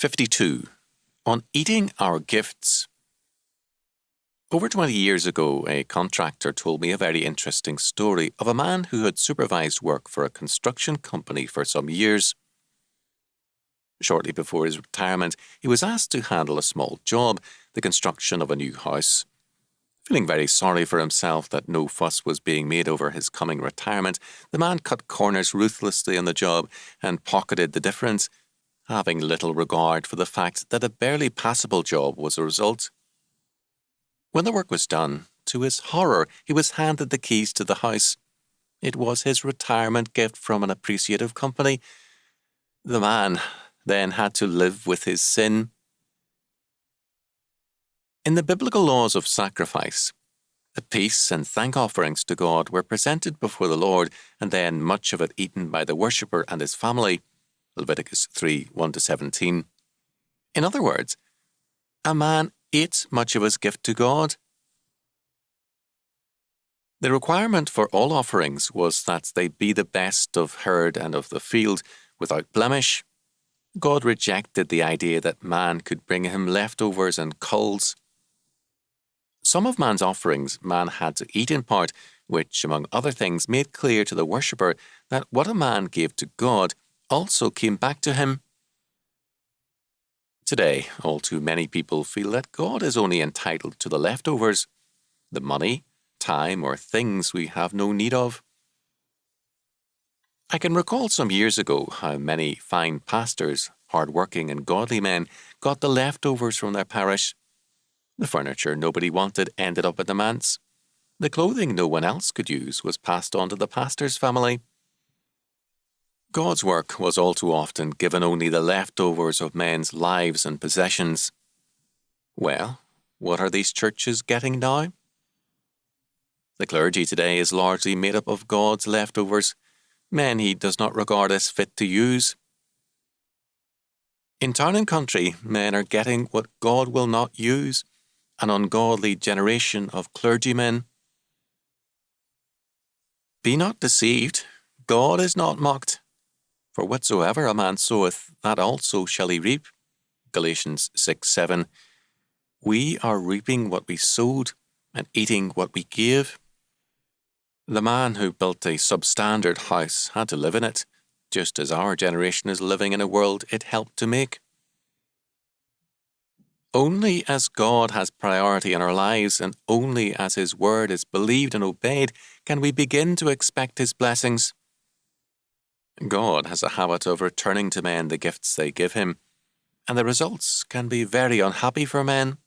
52. On eating our gifts. Over 20 years ago, a contractor told me a very interesting story of a man who had supervised work for a construction company for some years. Shortly before his retirement, he was asked to handle a small job, the construction of a new house. Feeling very sorry for himself that no fuss was being made over his coming retirement, the man cut corners ruthlessly on the job and pocketed the difference, having little regard for the fact that a barely passable job was a result. When the work was done, to his horror, he was handed the keys to the house. It was his retirement gift from an appreciative company. The man then had to live with his sin. In the biblical laws of sacrifice, the peace and thank offerings to God were presented before the Lord, and then much of it eaten by the worshipper and his family. Leviticus 3:1-17. In other words, a man ate much of his gift to God. The requirement for all offerings was that they be the best of herd and of the field, without blemish. God rejected the idea that man could bring him leftovers and culls. Some of man's offerings man had to eat in part, which, among other things, made clear to the worshipper that what a man gave to God also came back to him. Today, all too many people feel that God is only entitled to the leftovers, the money, time, or things we have no need of. I can recall some years ago how many fine pastors, hard-working and godly men, got the leftovers from their parish. The furniture nobody wanted ended up at the manse. The clothing no one else could use was passed on to the pastor's family. God's work was all too often given only the leftovers of men's lives and possessions. Well, what are these churches getting now? The clergy today is largely made up of God's leftovers, men he does not regard as fit to use. In town and country, men are getting what God will not use, an ungodly generation of clergymen. Be not deceived, God is not mocked. For whatsoever a man soweth, that also shall he reap. Galatians 6:7. We are reaping what we sowed and eating what we gave. The man who built a substandard house had to live in it, just as our generation is living in a world it helped to make. Only as God has priority in our lives, and only as His word is believed and obeyed, can we begin to expect His blessings. God has a habit of returning to men the gifts they give Him, and the results can be very unhappy for men.